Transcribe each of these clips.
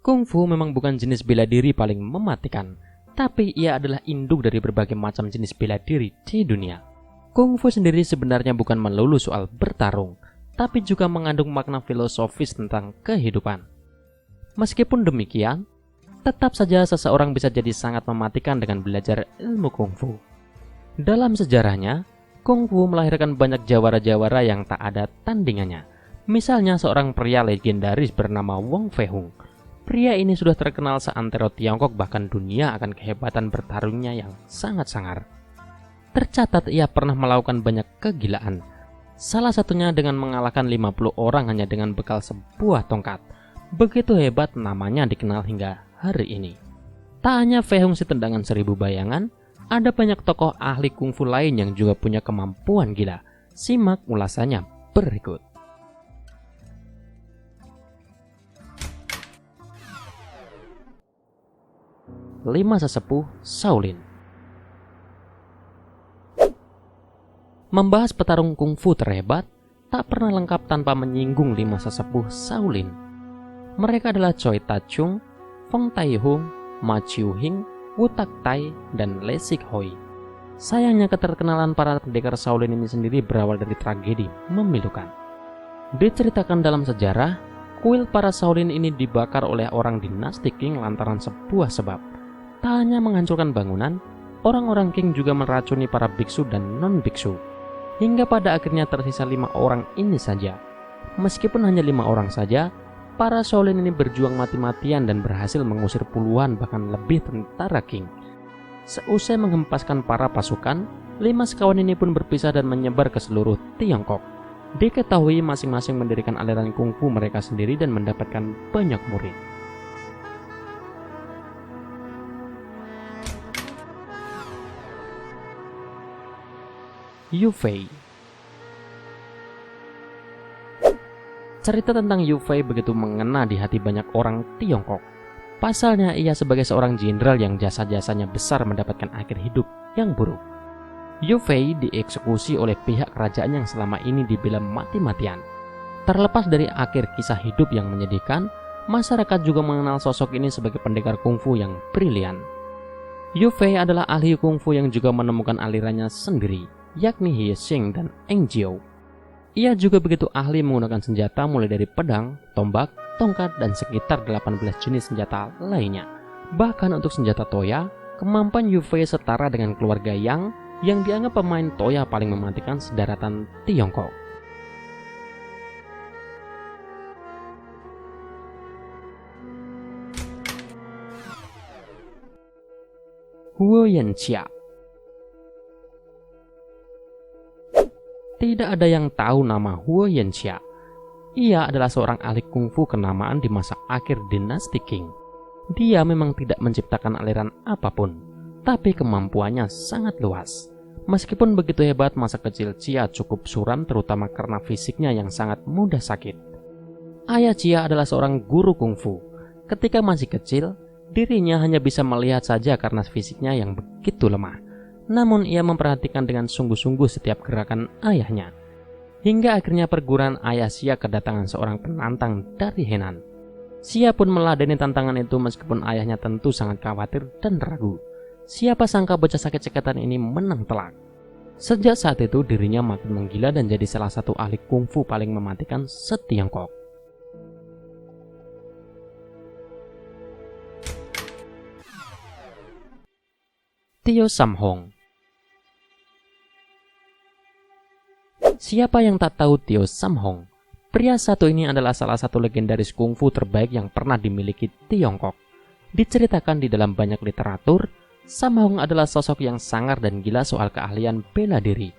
Kungfu memang bukan jenis bela diri paling mematikan, tapi ia adalah induk dari berbagai macam jenis bela diri di dunia. Kungfu sendiri sebenarnya bukan melulu soal bertarung, tapi juga mengandung makna filosofis tentang kehidupan. Meskipun demikian, tetap saja seseorang bisa jadi sangat mematikan dengan belajar ilmu kungfu. Dalam sejarahnya, kungfu melahirkan banyak jawara-jawara yang tak ada tandingannya. Misalnya seorang pria legendaris bernama Wong Fei Hung. Pria ini sudah terkenal seantero Tiongkok bahkan dunia akan kehebatan bertarungnya yang sangat sangar. Tercatat ia pernah melakukan banyak kegilaan. Salah satunya dengan mengalahkan 50 orang hanya dengan bekal sebuah tongkat. Begitu hebat namanya dikenal hingga hari ini. Tak hanya Fei Hung si tendangan 1000 bayangan, ada banyak tokoh ahli kungfu lain yang juga punya kemampuan gila. Simak ulasannya berikut. 5 sesepuh Shaolin. Membahas petarung kungfu terhebat tak pernah lengkap tanpa menyinggung 5 sesepuh Shaolin. Mereka adalah Choi Tachung, Feng Taihung, Ma Chiu-hing, Wu Tak Tai, dan Le Sik Hoi. Sayangnya keterkenalan para pendekar Shaolin ini sendiri berawal dari tragedi memilukan. Diceritakan dalam sejarah, kuil para Shaolin ini dibakar oleh orang dinasti Qing lantaran sebuah sebab. Tak hanya menghancurkan bangunan, orang-orang Qing juga meracuni para biksu dan non-biksu. Hingga pada akhirnya tersisa 5 orang ini saja. Meskipun hanya 5 orang saja, para Shaolin ini berjuang mati-matian dan berhasil mengusir puluhan bahkan lebih tentara Qing. Seusai menghempaskan para pasukan, 5 sekawan ini pun berpisah dan menyebar ke seluruh Tiongkok. Diketahui masing-masing mendirikan aliran kungfu mereka sendiri dan mendapatkan banyak murid. Yu Fei. Cerita tentang Yu Fei begitu mengena di hati banyak orang Tiongkok. Pasalnya ia sebagai seorang jenderal yang jasa-jasanya besar mendapatkan akhir hidup yang buruk. Yu Fei dieksekusi oleh pihak kerajaan yang selama ini dibela mati-matian. Terlepas dari akhir kisah hidup yang menyedihkan, masyarakat juga mengenal sosok ini sebagai pendekar kungfu yang brilian. Yu Fei adalah ahli kungfu yang juga menemukan alirannya sendiri, yakni Hie Xing dan Eng Jiao. Ia juga begitu ahli menggunakan senjata mulai dari pedang, tombak, tongkat, dan sekitar 18 jenis senjata lainnya. Bahkan untuk senjata Toya, kemampuan Yu Fei setara dengan keluarga Yang yang dianggap pemain Toya paling mematikan sedaratan Tiongkok. Huo Yanxia. Tidak ada yang tahu nama Huo Yanxia. Ia adalah seorang ahli kungfu kenamaan di masa akhir dinasti Qing. Dia memang tidak menciptakan aliran apapun, tapi kemampuannya sangat luas. Meskipun begitu hebat, masa kecil Chia cukup suram terutama karena fisiknya yang sangat mudah sakit. Ayah Chia adalah seorang guru kungfu. Ketika masih kecil, dirinya hanya bisa melihat saja karena fisiknya yang begitu lemah. Namun ia memperhatikan dengan sungguh-sungguh setiap gerakan ayahnya. Hingga akhirnya perguruan ayah Xia kedatangan seorang penantang dari Henan. Xia pun meladeni tantangan itu meskipun ayahnya tentu sangat khawatir dan ragu. Siapa sangka bocah sakit cekatan ini menang telak. Sejak saat itu dirinya makin menggila dan jadi salah satu ahli kungfu paling mematikan se-Tiongkok. Tio Sam Hong. Siapa yang tak tahu Tio Sam Hong? Pria satu ini adalah salah satu legendaris kungfu terbaik yang pernah dimiliki Tiongkok. Diceritakan di dalam banyak literatur, Sam Hong adalah sosok yang sangar dan gila soal keahlian bela diri.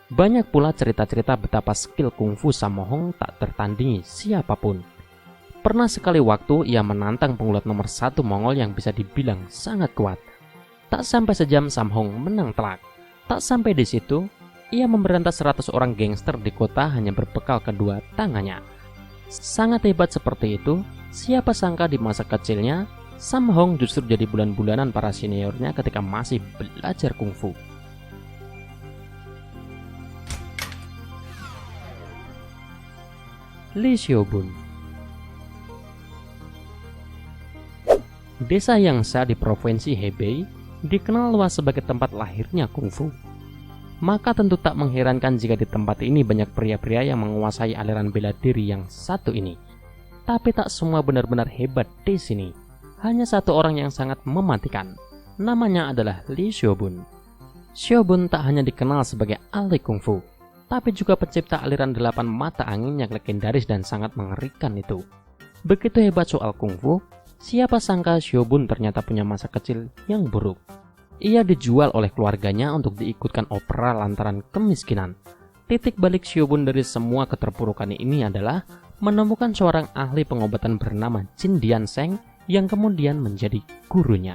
Banyak pula cerita-cerita betapa skill kungfu Sam Hong tak tertandingi siapapun. Pernah sekali waktu ia menantang pengulat nomor 1 Mongol yang bisa dibilang sangat kuat. Tak sampai sejam Sam Hong menang telak. Tak sampai di situ, ia memberantas 100 orang gangster di kota hanya berbekal kedua tangannya. Sangat hebat seperti itu, siapa sangka di masa kecilnya, Sam Hong justru jadi bulan-bulanan para seniornya ketika masih belajar kungfu. Li Xiaobun. Desa Yangsa di provinsi Hebei dikenal luas sebagai tempat lahirnya kungfu. Maka tentu tak mengherankan jika di tempat ini banyak pria-pria yang menguasai aliran bela diri yang satu ini. Tapi tak semua benar-benar hebat di sini. Hanya satu orang yang sangat mematikan. Namanya adalah Li Xiaobun. Xiaobun tak hanya dikenal sebagai ahli kungfu, tapi juga pencipta aliran 8 mata angin yang legendaris dan sangat mengerikan itu. Begitu hebat soal kungfu, siapa sangka Xiaobun ternyata punya masa kecil yang buruk. Ia dijual oleh keluarganya untuk diikutkan opera lantaran kemiskinan. Titik balik Xiaobun dari semua keterpurukan ini adalah menemukan seorang ahli pengobatan bernama Jin Dian Sheng yang kemudian menjadi gurunya.